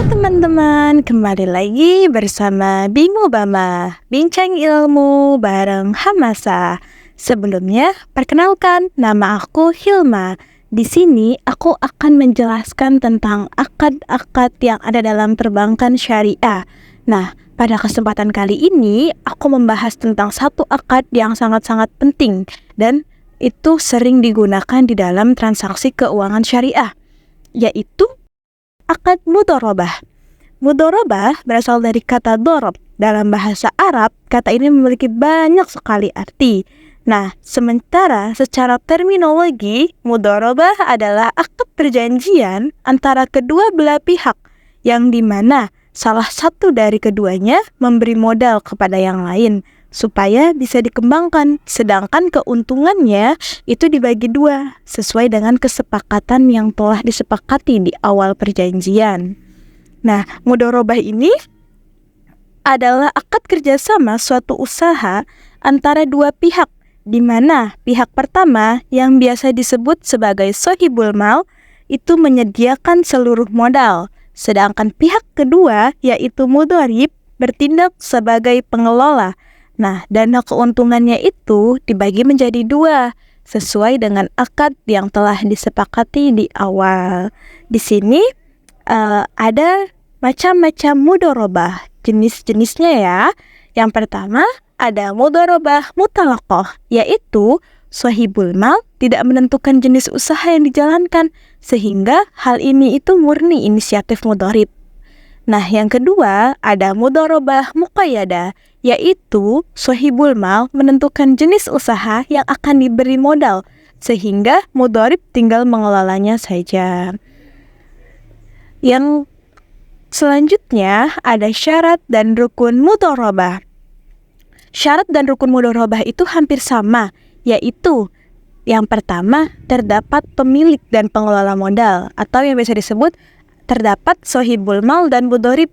teman-teman, kembali lagi bersama Bimo Bama, Bincang Ilmu bareng Hamasa. Sebelumnya, perkenalkan nama aku Hilma. Di sini aku akan menjelaskan tentang akad-akad yang ada dalam perbankan syariah. Nah, pada kesempatan kali ini aku membahas tentang satu akad yang sangat-sangat penting dan itu sering digunakan di dalam transaksi keuangan syariah, yaitu akad mudharabah. Mudharabah berasal dari kata dorob. Dalam bahasa Arab, kata ini memiliki banyak sekali arti. Nah, sementara secara terminologi, mudharabah adalah akad perjanjian antara kedua belah pihak, yang dimana salah satu dari keduanya memberi modal kepada yang lain supaya bisa dikembangkan, sedangkan keuntungannya itu dibagi dua sesuai dengan kesepakatan yang telah disepakati di awal perjanjian. Nah, mudharabah ini adalah akad kerjasama suatu usaha antara dua pihak, di mana pihak pertama yang biasa disebut sebagai sohibul mal itu menyediakan seluruh modal, sedangkan pihak kedua yaitu mudharib bertindak sebagai pengelola. Nah, dana keuntungannya itu dibagi menjadi dua sesuai dengan akad yang telah disepakati di awal. Di sini ada macam-macam mudharabah, jenis-jenisnya ya. Yang pertama ada mudharabah mutalaqah, yaitu sohibul mal tidak menentukan jenis usaha yang dijalankan, sehingga hal ini itu murni inisiatif mudharib. Nah, yang kedua ada mudharabah muqayyadah, yaitu sohibul mal menentukan jenis usaha yang akan diberi modal, sehingga mudharib tinggal mengelolanya saja. Yang selanjutnya ada syarat dan rukun mudharabah. Syarat dan rukun mudharabah itu hampir sama, yaitu yang pertama terdapat pemilik dan pengelola modal, atau yang biasa disebut terdapat sohibul mal dan mudharib.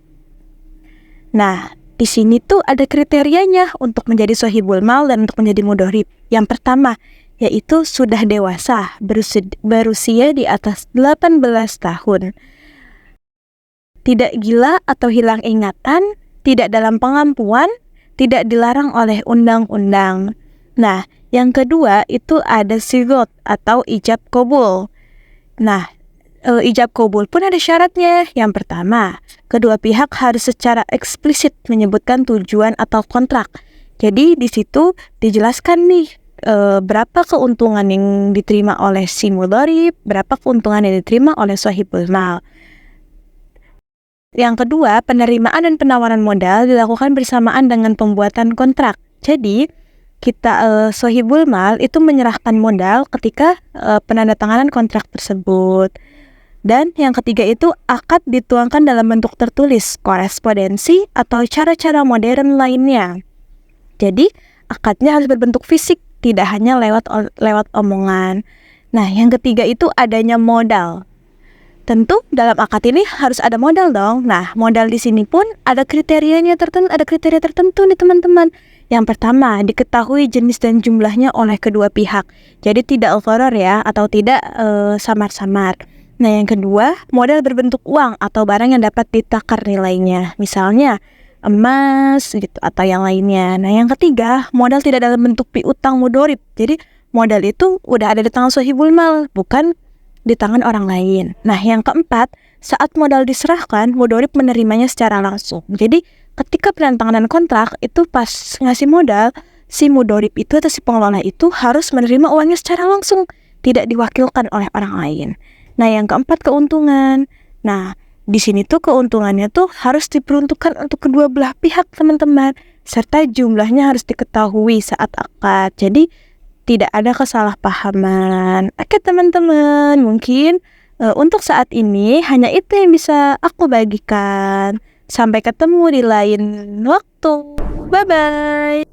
Nah, di sini tuh ada kriterianya untuk menjadi sohibul mal dan untuk menjadi mudharib. Yang pertama yaitu sudah dewasa, berusia di atas 18 tahun. Tidak gila atau hilang ingatan, tidak dalam pengampuan, tidak dilarang oleh undang-undang. Nah, yang kedua itu ada sigot atau ijab qabul. Nah, ijab qabul pun ada syaratnya. Yang pertama, kedua pihak harus secara eksplisit menyebutkan tujuan atau kontrak. Jadi di situ dijelaskan nih berapa keuntungan yang diterima oleh si mudharib, berapa keuntungan yang diterima oleh sohibul mal. Yang kedua, penerimaan dan penawaran modal dilakukan bersamaan dengan pembuatan kontrak. Jadi, kita sohibul mal itu menyerahkan modal ketika penandatanganan kontrak tersebut. Dan yang ketiga itu akad dituangkan dalam bentuk tertulis, korespondensi, atau cara-cara modern lainnya. Jadi, akadnya harus berbentuk fisik, tidak hanya lewat omongan. Nah, yang ketiga itu adanya modal. Tentu dalam akad ini harus ada modal dong. Nah, modal di sini pun ada kriteria tertentu nih teman-teman. Yang pertama, diketahui jenis dan jumlahnya oleh kedua pihak. Jadi tidak gharar ya, atau tidak samar-samar. Nah, yang kedua, modal berbentuk uang atau barang yang dapat ditakar nilainya. Misalnya emas gitu atau yang lainnya. Nah, yang ketiga, modal tidak dalam bentuk piutang mudharib. Jadi modal itu udah ada di tangan sohibul mal, bukan di tangan orang lain. Nah, yang keempat, saat modal diserahkan, mudharib menerimanya secara langsung. Jadi, ketika penandatanganan kontrak, itu pas ngasih modal, si mudharib itu atau si pengelola itu harus menerima uangnya secara langsung, tidak diwakilkan oleh orang lain. Nah, yang keempat, keuntungan. Nah, di sini tuh keuntungannya tuh harus diperuntukkan untuk kedua belah pihak, teman-teman, serta jumlahnya harus diketahui saat akad. Jadi, tidak ada kesalahpahaman. Oke teman-teman, mungkin untuk saat ini hanya itu yang bisa aku bagikan. Sampai ketemu di lain waktu. Bye-bye.